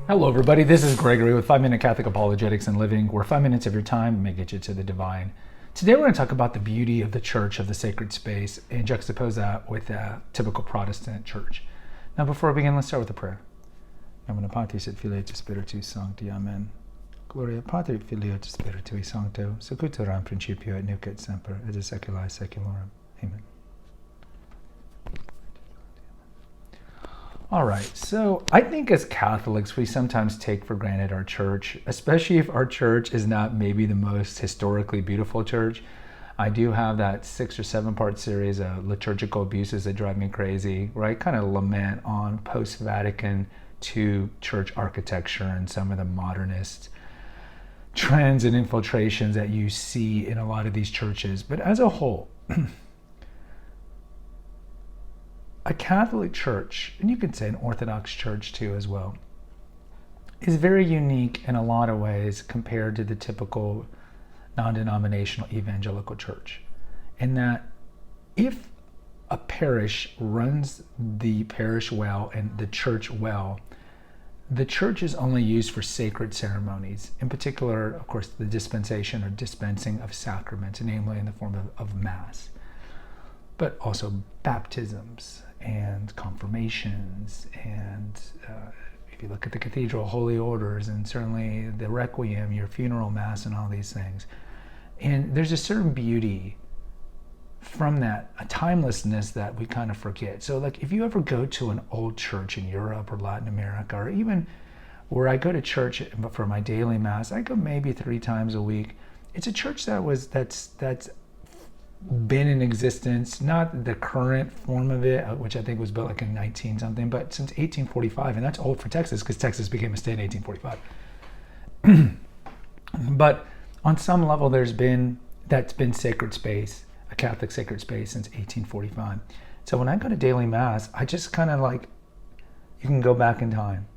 Hello, everybody. This is Gregory with 5-Minute Catholic Apologetics and Living, where 5 minutes of your time may get you to the divine. Today, we're going to talk about the beauty of the church, of the sacred space, and juxtapose that with a typical Protestant church. Now, before we begin, let's start with a prayer. Nomine Patris et Filii et Spiritus Sancti. Amen. Gloria Patri et Filii et Spiritui Sancto, secutor in principio et nunc et semper, et in saecula saeculorum. Amen. All right, so I think as Catholics, we sometimes take for granted our church, especially if our church is not maybe the most historically beautiful church. I do have that 6 or 7 part series of liturgical abuses that drive me crazy, where I kind of lament on post-Vatican II church architecture and some of the modernist trends and infiltrations that you see in a lot of these churches. But as a whole, a Catholic church, and you could say an Orthodox church too as well, is very unique in a lot of ways compared to the typical non-denominational evangelical church. In that if a parish runs the parish well and the church well, the church is only used for sacred ceremonies, in particular, of course, the dispensation or dispensing of sacraments, namely in the form of Mass, but also baptisms and confirmations, and if you look at the cathedral, holy orders, and certainly the requiem, your funeral mass, and all these things. And there's a certain beauty from that, a timelessness that we kind of forget. So like if you ever go to an old church in Europe or Latin America, or even where I go to church for my daily mass, I go maybe 3 times a week. It's a church that's been in existence, not the current form of it, which I think was built like in 19 something, but since 1845, and that's old for Texas because Texas became a state in 1845. But on some level, that's been sacred space, a Catholic sacred space since 1845. So when I go to daily mass, I just kind of like, you can go back in time,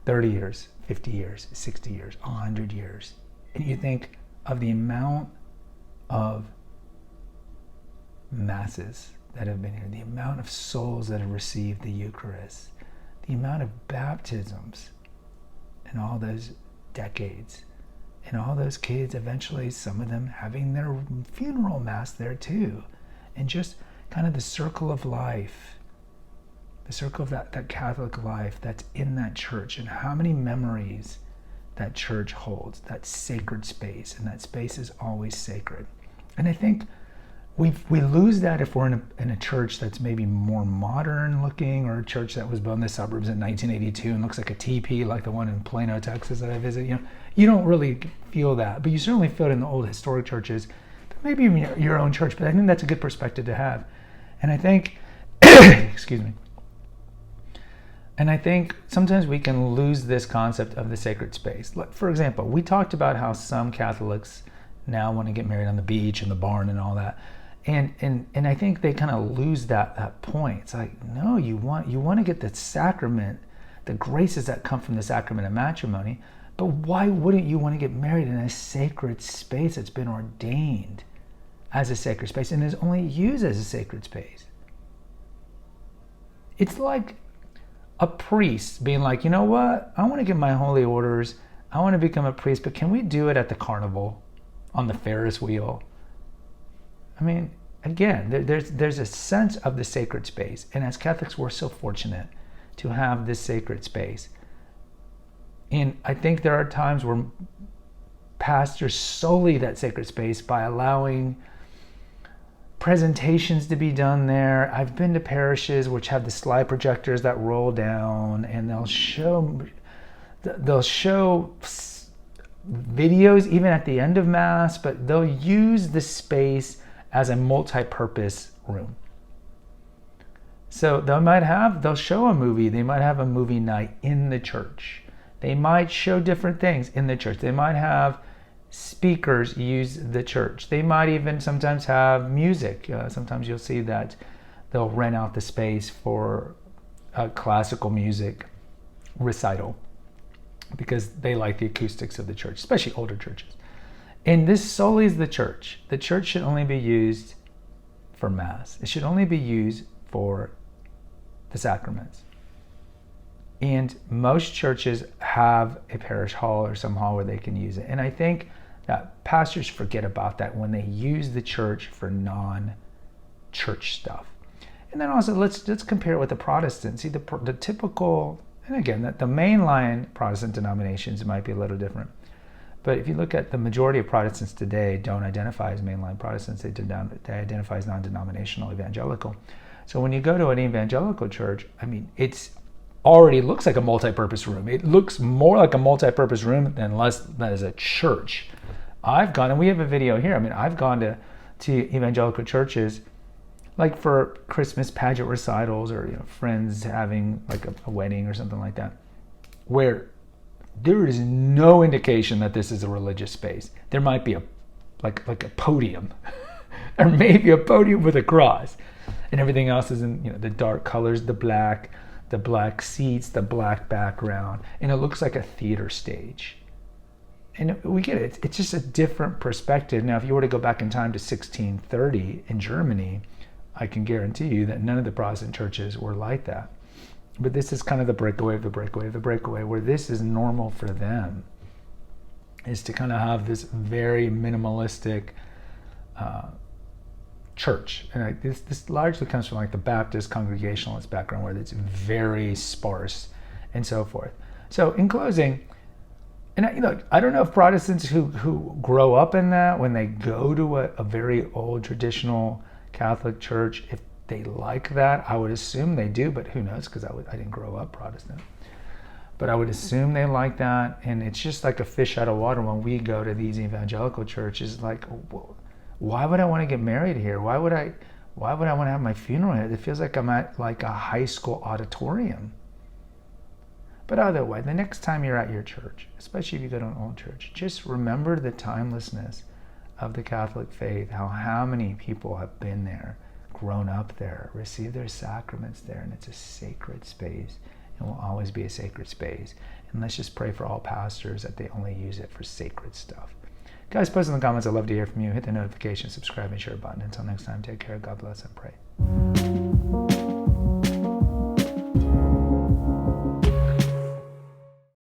30 years, 50 years, 60 years, 100 years, and you think of the amount of masses that have been here, the amount of souls that have received the Eucharist, the amount of baptisms in all those decades, and all those kids eventually, some of them having their funeral mass there too, and just kind of the circle of life, the circle of that Catholic life that's in that church, and how many memories that church holds, that sacred space, and that space is always sacred. And I think we lose that if we're in a church that's maybe more modern looking, or a church that was built in the suburbs in 1982 and looks like a teepee like the one in Plano, Texas that I visit. You don't really feel that, but you certainly feel it in the old historic churches, but maybe in your own church. But I think that's a good perspective to have. And I think, excuse me, and I think sometimes we can lose this concept of the sacred space. Like, for example, we talked about how some Catholics now want to get married on the beach and the barn and all that. And I think they kind of lose that point. It's like, no, you want to get the sacrament, the graces that come from the sacrament of matrimony, but why wouldn't you want to get married in a sacred space that's been ordained as a sacred space and is only used as a sacred space? It's like a priest being like, you know what, I want to get my holy orders, I want to become a priest, but can we do it at the carnival on the Ferris wheel? I mean, again, there's a sense of the sacred space. And as Catholics, we're so fortunate to have this sacred space. And I think there are times where pastors sully that sacred space by allowing presentations to be done there. I've been to parishes which have the slide projectors that roll down, and they'll show videos even at the end of Mass, but they'll use the space as a multi-purpose room. So they'll show a movie, they might have a movie night in the church. They might show different things in the church. They might have speakers use the church. They might even sometimes have music. Sometimes you'll see that they'll rent out the space for a classical music recital because they like the acoustics of the church, especially older churches. And this sullies the church. The church should only be used for Mass. It should only be used for the sacraments. And most churches have a parish hall or some hall where they can use it. And I think that pastors forget about that when they use the church for non-church stuff. And then also let's compare it with the Protestants. See, the typical, and again, the mainline Protestant denominations might be a little different. But if you look at the majority of Protestants today don't identify as mainline Protestants, they identify as non-denominational evangelical. So when you go to an evangelical church, I mean, it's already looks like a multi-purpose room. It looks more like a multi-purpose room than less than as a church. I've gone, and we have a video here. I mean, I've gone to evangelical churches, like for Christmas pageant recitals, or friends having like a wedding or something like that, where there is no indication that this is a religious space. There might be a podium, or maybe a podium with a cross, and everything else is in the dark colors, the black seats, the black background, and it looks like a theater stage. And we get it. It's just a different perspective. Now, if you were to go back in time to 1630 in Germany, I can guarantee you that none of the Protestant churches were like that. But this is kind of the breakaway of the breakaway of the breakaway, where this is normal for them, is to kind of have this very minimalistic church. And this largely comes from like the Baptist Congregationalist background, where it's very sparse and so forth. So in closing, and I don't know if Protestants who grow up in that, when they go to a very old traditional Catholic church, if they like that. I would assume they do, but who knows, because I didn't grow up Protestant. But I would assume they like that, and it's just like a fish out of water when we go to these evangelical churches. Like, why would I want to get married here? Why would I want to have my funeral here? It feels like I'm at like a high school auditorium. But either way, the next time you're at your church, especially if you go to an old church, just remember the timelessness of the Catholic faith, how many people have been there, grown up there, received their sacraments there, and it's a sacred space and will always be a sacred space. And let's just pray for all pastors that they only use it for sacred stuff. Guys, post in the comments. I'd love to hear from you. Hit the notification, subscribe, and share button. Until next time, take care. God bless and pray.